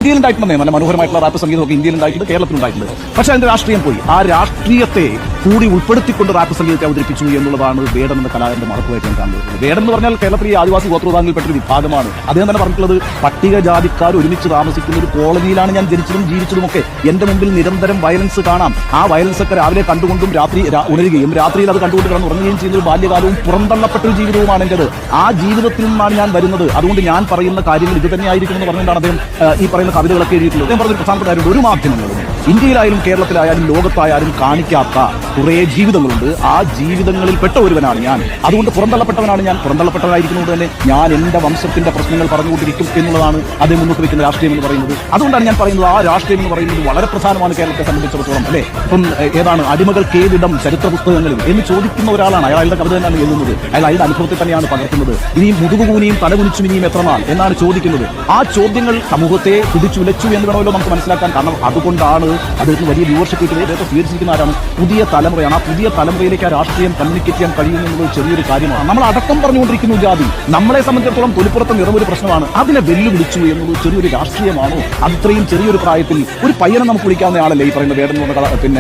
ഇന്ത്യയിലുണ്ടായിട്ടുള്ള നല്ല മനോഹരമായിട്ടുള്ള റാപ്പ് സംഗീതമൊക്കെ ഇന്ത്യയിലുണ്ടായിട്ടുണ്ട്, കേരളത്തിലുണ്ടായിട്ടുണ്ട്. പക്ഷെ അതിന്റെ രാഷ്ട്രീയം പോയി. ആ രാഷ്ട്രീയത്തെ കൂടി ഉൾപ്പെടുത്തിക്കൊണ്ട് റാപ്പ് സംഗീതത്തെ അവതരിപ്പിച്ചു എന്നുള്ളതാണ് വേടൻ എന്ന കലാകാരന്റെ മഹത്വമായിട്ട് ഞാൻ കാണുന്നത്. വേടൻ എന്ന് പറഞ്ഞാൽ കേരളത്തിലെ ആദിവാസി ഗോത്രവിഭാഗങ്ങളിൽപ്പെട്ട ഒരു വിഭാഗമാണ്. അദ്ദേഹം തന്നെ പറഞ്ഞിട്ടുള്ളത്, പട്ടികജാതിക്കാർ ഒരുമിച്ച് താമസിക്കുന്ന ഒരു കോളനിയിലാണ് ഞാൻ ജനിച്ചതും ജീവിച്ചതുമൊക്കെ. എന്റെ മുമ്പിൽ നിരന്തരം വയലൻസ് കാണാം. ആ വയലൻസ് ഒക്കെ രാവിലെ കണ്ടുകൊണ്ടും രാത്രി ഉണരുകയും രാത്രിയിൽ അത് കണ്ടുകൊണ്ട് കിടന്ന് ഉറങ്ങുകയും ചെയ്യുന്ന ഒരു ബാല്യകാലവും പുറന്തള്ളപ്പെട്ട ഒരു ജീവിതവുമാണ് എന്റേത്. ആ ജീവിതത്തിൽ നിന്നാണ് ഞാൻ വരുന്നത്. അതുകൊണ്ട് ഞാൻ പറയുന്ന കാര്യങ്ങൾ ഇത് തന്നെയായിരിക്കുമെന്ന് പറഞ്ഞുകൊണ്ടാണ് അദ്ദേഹം ഈ പറയുന്ന കവിതകളൊക്കെ എഴുതിയിട്ടുള്ളത്. അദ്ദേഹം പറഞ്ഞൊരു പ്രധാനപ്പെട്ട കാര്യമുണ്ട്, ഒരു മാധ്യമങ്ങളും ഇന്ത്യയിലായാലും കേരളത്തിലായാലും ലോകത്തായാലും കാണിക്കാത്ത കുറേ ജീവിതങ്ങളുണ്ട്. ആ ജീവിതങ്ങളിൽ പെട്ട ഒരുവനാണ് ഞാൻ. അതുകൊണ്ട് പുറന്തള്ളപ്പെട്ടവനാണ് ഞാൻ. പുറന്തള്ളപ്പെട്ടവനായിരിക്കുന്നതുകൊണ്ട് തന്നെ ഞാൻ എന്റെ വംശത്തിന്റെ പ്രശ്നങ്ങൾ പറഞ്ഞുകൊണ്ടിരിക്കും എന്നുള്ളതാണ് അദ്ദേഹം മുന്നോട്ട് വയ്ക്കുന്ന രാഷ്ട്രീയം എന്ന് പറയുന്നത്. അതുകൊണ്ടാണ് ഞാൻ പറയുന്നത്, ആ രാഷ്ട്രീയം എന്ന് പറയുന്നത് വളരെ പ്രധാനമാണ് കേരളത്തെ സംബന്ധിച്ചിടത്തോളം. അല്ലെ, ഇപ്പം ഏതാണ് അടിമകൾക്ക് ഏതിടം ചരിത്ര പുസ്തകങ്ങളിൽ എന്ന് ചോദിക്കുന്ന ഒരാളാണ്. അയാളുടെ കവിത തന്നെയാണ് എഴുതുന്നത്. അയാൾ അയാളുടെ അനുഭവത്തെ തന്നെയാണ് പകർത്തുന്നത്. ഇനിയും മുതുകുകൂനിയും തലകുനിച്ചും ഇനിയും എത്ര നാൾ എന്നാണ് ചോദിക്കുന്നത്. ആ ചോദ്യങ്ങൾ സമൂഹത്തെ പിടിച്ചുലച്ചു എന്ന് വേണമല്ലോ നമുക്ക് മനസ്സിലാക്കാൻ. കാരണം അതുകൊണ്ടാണ് അദ്ദേഹത്തിന് വലിയ വ്യൂവർഷിപ്പ് കിട്ടുന്നത്. അദ്ദേഹത്തെ സ്വീകരിച്ചിരിക്കുന്ന ആരാണ്? പുതിയ തലമുറയാണ്. ആ പുതിയ തലമുറയിലേക്ക് ആ രാഷ്ട്രീയം കമ്മ്യൂണിക്കേറ്റ് ചെയ്യാൻ കഴിയുമെന്നുള്ളത് ചെറിയൊരു കാര്യമാണ്. നമ്മൾ അടക്കം പറഞ്ഞുകൊണ്ടിരിക്കുന്നു ജാതി. നമ്മളെ സംബന്ധിച്ചിടത്തോളം തൊലിപ്പുറത്തെ നിറമൊരു പ്രശ്നമാണ്. അതിനെ വെല്ലുവിളിച്ചു എന്നുള്ളത് ചെറിയൊരു രാഷ്ട്രീയമാണോ? അത്രയും ചെറിയൊരു പ്രായത്തിൽ ഒരു പയ്യനെ നമുക്ക് വിളിക്കാവുന്ന ആളല്ലേ ഈ പറയുന്ന വേടൻ എന്ന് പറഞ്ഞ കലാകാരൻ.